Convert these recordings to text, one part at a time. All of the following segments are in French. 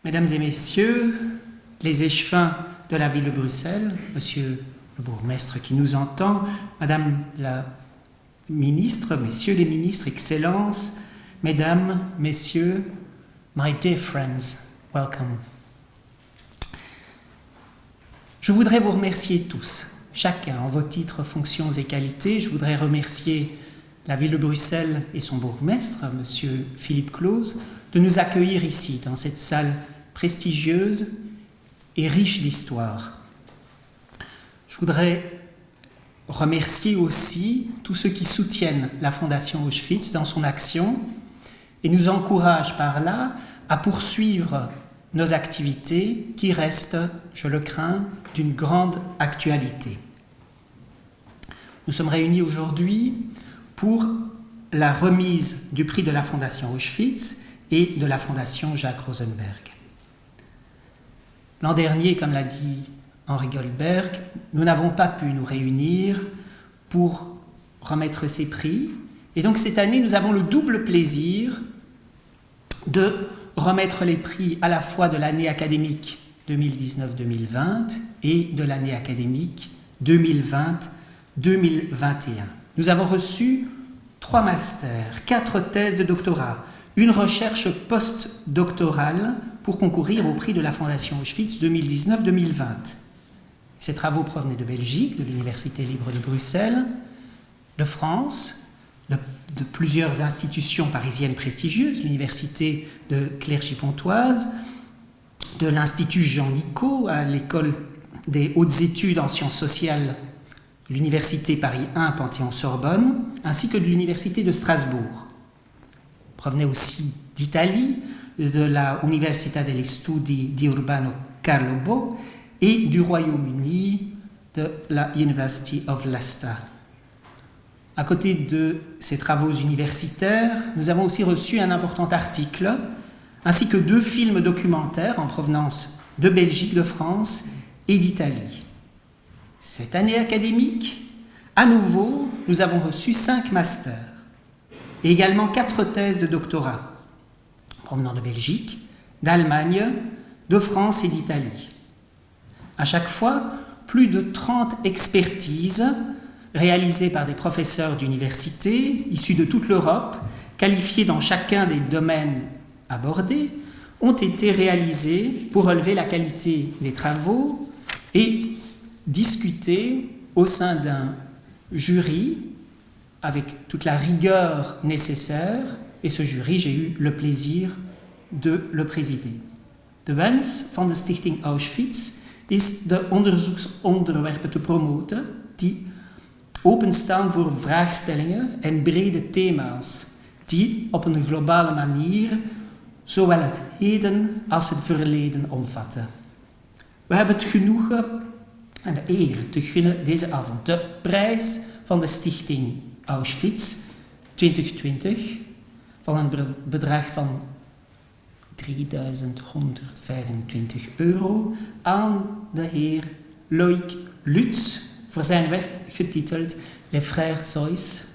Mesdames et messieurs, les échevins de la ville de Bruxelles, monsieur le bourgmestre qui nous entend, madame la ministre, messieurs les ministres, excellences, mesdames, messieurs, my dear friends, welcome. Je voudrais vous remercier tous, chacun en vos titres, fonctions et qualités. Je voudrais remercier la ville de Bruxelles et son bourgmestre, monsieur Philippe Claus, de nous accueillir ici, dans cette salle prestigieuse et riche d'histoire. Je voudrais remercier aussi tous ceux qui soutiennent la Fondation Auschwitz dans son action et nous encouragent par là à poursuivre nos activités qui restent, je le crains, d'une grande actualité. Nous sommes réunis aujourd'hui pour la remise du prix de la Fondation Auschwitz et de la Fondation Jacques Rosenberg. L'an dernier, comme l'a dit Henri Goldberg, nous n'avons pas pu nous réunir pour remettre ces prix. Et donc cette année, nous avons le double plaisir de remettre les prix à la fois de l'année académique 2019-2020 et de l'année académique 2020-2021. Nous avons reçu 3 masters, 4 thèses de doctorat, une recherche post-doctorale pour concourir au prix de la Fondation Auschwitz 2019-2020. Ces travaux provenaient de Belgique, de l'Université libre de Bruxelles, de France, de plusieurs institutions parisiennes prestigieuses, l'Université de Clergy-Pontoise, de l'Institut Jean Nicot à l'École des hautes études en sciences sociales, l'Université Paris 1 Panthéon-Sorbonne, ainsi que de l'Université de Strasbourg. Provenaient aussi d'Italie, de la Università degli Studi di Urbano Carlo Bo et du Royaume-Uni de la University of Leicester. À côté de ces travaux universitaires, nous avons aussi reçu un important article, ainsi que 2 films documentaires en provenance de Belgique, de France et d'Italie. Cette année académique, à nouveau, nous avons reçu 5 masters et également 4 thèses de doctorat provenant de Belgique, d'Allemagne, de France et d'Italie. À chaque fois, plus de 30 expertises réalisées par des professeurs d'université issus de toute l'Europe, qualifiés dans chacun des domaines abordés, ont été réalisées pour relever la qualité des travaux et discuter au sein d'un jury avec toute la rigueur nécessaire. Et ce jury, j'ai eu le plaisir de le présider. De wens van de Stichting Auschwitz is de onderzoeksonderwerpen te promoten die openstaan voor vraagstellingen en brede thema's die op een globale manier zowel het heden als het verleden omvatten. We hebben het genoegen en de eer te gunnen deze avond de prijs van de Stichting Auschwitz 2020 van een bedrag van €3.125 aan de heer Loïc Lutz voor zijn werk getiteld Les Frères Seuss,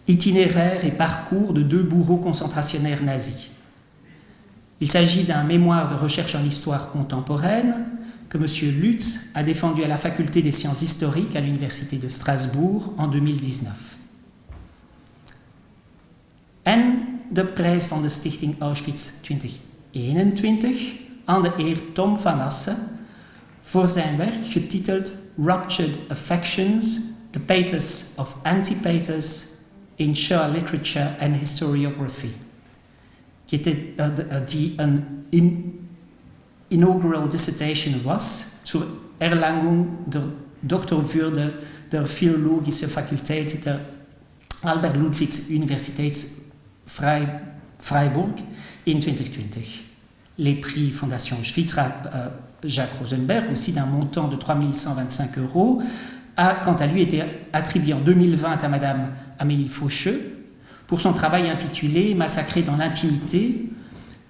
itinéraire et parcours de 2 bourreaux concentrationnaires nazis. Il s'agit d'un mémoire de recherche en histoire contemporaine que M. Lutz a défendu à la faculté des sciences historiques à l'Université de Strasbourg en 2019. En de prijs van de Stichting Auschwitz 2021 aan de heer Tom van Assen voor zijn werk getiteld Ruptured Affections, the Pathos of Anti-Pathos in Shoah Literature and Historiography, die een inaugural dissertation was zur Erlangung der Doktorwürde der Philologische Fakultät der Albert-Ludwigs-Universität Freiburg in 2020. Les prix Fondation Auschwitz Jacques Rosenberg, aussi d'un montant de €3.125, a quant à lui été attribué en 2020 à Madame Amélie Faucheux pour son travail intitulé « Massacré dans l'intimité,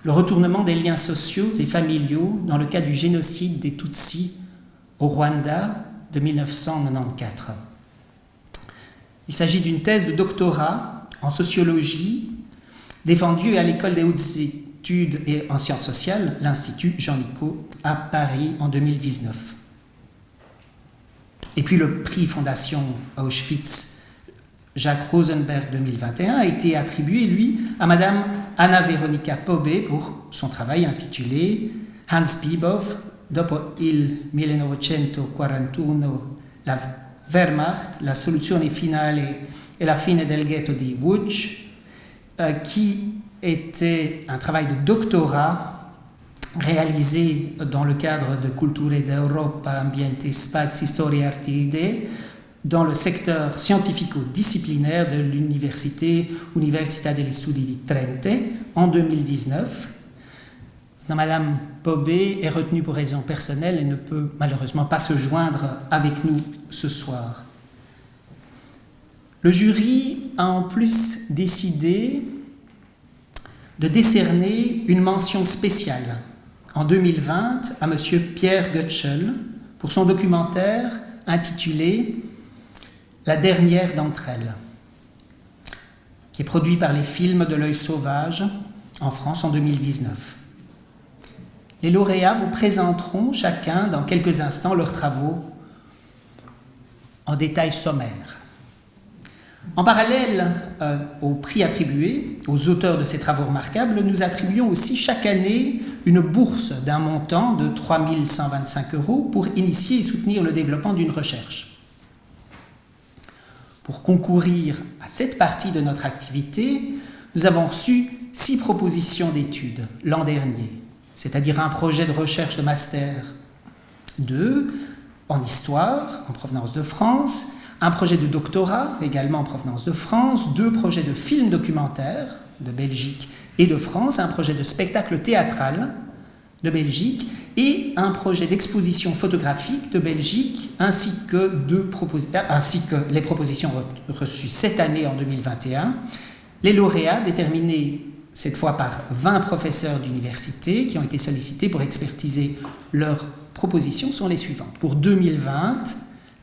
le retournement des liens sociaux et familiaux dans le cas du génocide des Tutsis au Rwanda de 1994 ». Il s'agit d'une thèse de doctorat en sociologie défendue à l'École des hautes études et en sciences sociales, l'Institut Jean-Nicot à Paris en 2019. Et puis le prix Fondation Auschwitz Jacques Rosenberg 2021 a été attribué, lui, à Madame Anna Veronica Pobé pour son travail intitulé Hans Bibov, dopo il 1941, la Wehrmacht, la soluzione finale e la fine del ghetto di Łódź, qui était un travail de doctorat réalisé dans le cadre de Culture d'Europa, Ambiente, Spazi, Storia e Arti Idee, dans le secteur scientifico-disciplinaire de l'Università degli Studi di Trento en 2019. Madame Pobé est retenue pour raisons personnelles et ne peut malheureusement pas se joindre avec nous ce soir. Le jury a en plus décidé de décerner une mention spéciale en 2020 à M. Pierre Goetschel pour son documentaire intitulé La dernière d'entre elles, qui est produit par les films de l'œil sauvage en France en 2019. Les lauréats vous présenteront chacun dans quelques instants leurs travaux en détail sommaire. En parallèle aux prix attribués aux auteurs de ces travaux remarquables, nous attribuons aussi chaque année une bourse d'un montant de 3 125 € pour initier et soutenir le développement d'une recherche. Pour concourir à cette partie de notre activité, nous avons reçu 6 propositions d'études l'an dernier, c'est-à-dire un projet de recherche de Master 2 en histoire, en provenance de France, un projet de doctorat, également en provenance de France, 2 projets de films documentaires de Belgique et de France, un projet de spectacle théâtral de Belgique et un projet d'exposition photographique de Belgique, ainsi que les propositions reçues cette année en 2021. Les lauréats, déterminés cette fois par 20 professeurs d'université qui ont été sollicités pour expertiser leurs propositions, sont les suivantes. Pour 2020,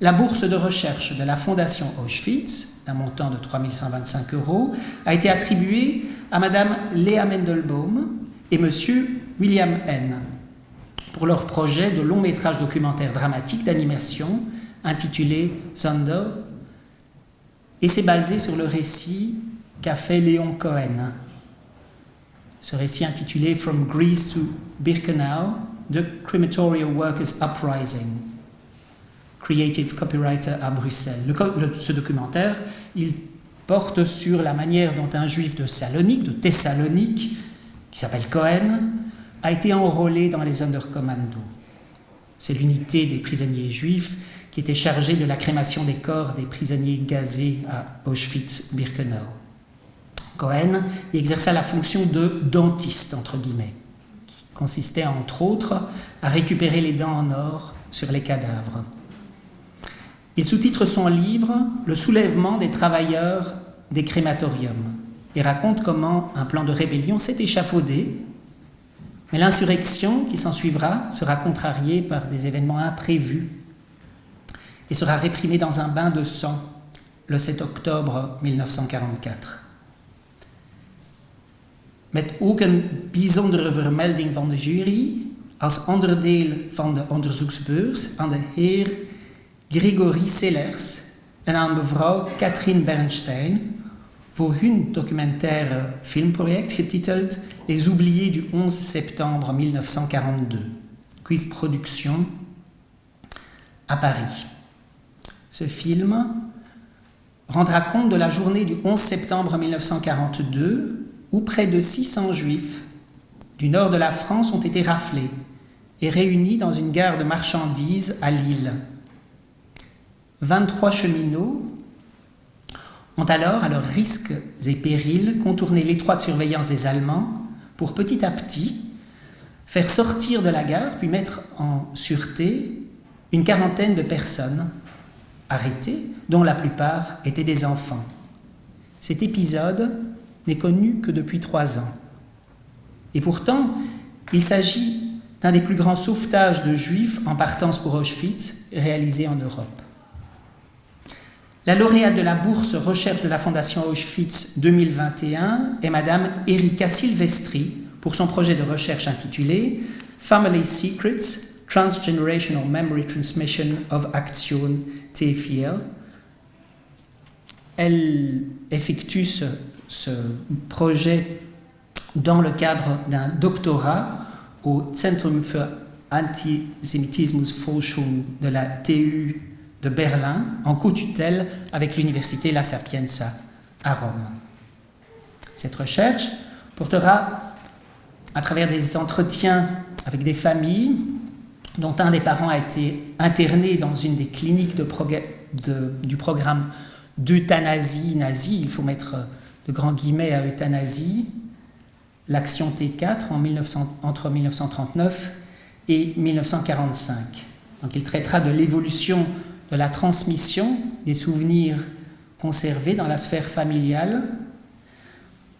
la bourse de recherche de la Fondation Auschwitz, d'un montant de 3 125 €, a été attribuée à Madame Léa Mendelbaum et Monsieur William N. pour leur projet de long métrage documentaire dramatique d'animation intitulé Sandow, et c'est basé sur le récit qu'a fait Léon Cohen. Ce récit intitulé From Greece to Birkenau, The Crematorial Workers Uprising, Creative Copywriter à Bruxelles. Ce documentaire, il porte sur la manière dont un juif de Thessalonique, qui s'appelle Cohen, a été enrôlé dans les Sonderkommando. C'est l'unité des prisonniers juifs qui était chargée de la crémation des corps des prisonniers gazés à Auschwitz-Birkenau. Cohen y exerça la fonction de dentiste, entre guillemets, qui consistait entre autres à récupérer les dents en or sur les cadavres. Il sous-titre son livre « Le soulèvement des travailleurs des crématoriums » et raconte comment un plan de rébellion s'est échafaudé, mais l'insurrection qui s'ensuivra sera contrariée par des événements imprévus et sera réprimée dans un bain de sang le 7 octobre 1944. Met ook een bijzondere vermelding van de jury als onderdeel van de onderzoeksbeurs aan de heer Gregory Sellers en aan mevrouw Katrien Bernstein voor hun documentaire filmproject getiteld Les oubliés du 11 septembre 1942, Cuivre Production à Paris. Ce film rendra compte de la journée du 11 septembre 1942 où près de 600 juifs du nord de la France ont été raflés et réunis dans une gare de marchandises à Lille. 23 cheminots ont alors, à leurs risques et périls, contourné l'étroite surveillance des Allemands pour petit à petit faire sortir de la gare puis mettre en sûreté une quarantaine de personnes arrêtées, dont la plupart étaient des enfants. Cet épisode n'est connu que depuis 3 ans. Et pourtant, il s'agit d'un des plus grands sauvetages de juifs en partance pour Auschwitz réalisés en Europe. La lauréate de la bourse recherche de la Fondation Auschwitz 2021 est Madame Erika Silvestri pour son projet de recherche intitulé Family Secrets, Transgenerational Memory Transmission of Action TFIL. Elle effectue ce projet dans le cadre d'un doctorat au Zentrum für Antisemitismusforschung de la TU de Berlin, en co-tutelle avec l'université La Sapienza à Rome. Cette recherche portera, à travers des entretiens avec des familles, dont un des parents a été interné dans une des cliniques du programme d'euthanasie nazie, il faut mettre de grands guillemets à euthanasie, l'action T4 entre 1939 et 1945. Donc il traitera de l'évolution de la transmission des souvenirs conservés dans la sphère familiale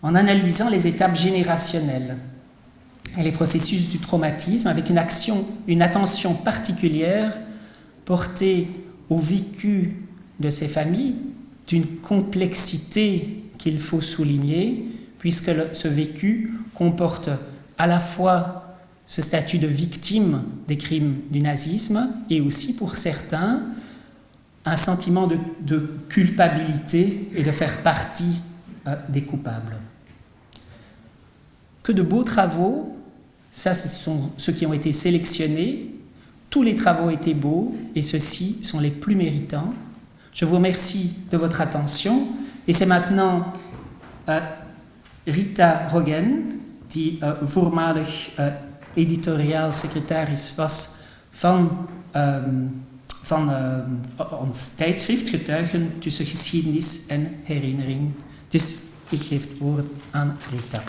en analysant les étapes générationnelles et les processus du traumatisme avec une attention particulière portée au vécu de ces familles d'une complexité qu'il faut souligner puisque ce vécu comporte à la fois ce statut de victime des crimes du nazisme et aussi pour certains un sentiment de culpabilité et de faire partie des coupables. Que de beaux travaux, ça ce sont ceux qui ont été sélectionnés, tous les travaux étaient beaux et ceux-ci sont les plus méritants. Je vous remercie de votre attention et c'est maintenant Rita Roggen, die voormalig editoriaalsecretaris was van ons tijdschrift Getuigen tussen geschiedenis en herinnering. Dus ik geef het woord aan Rita.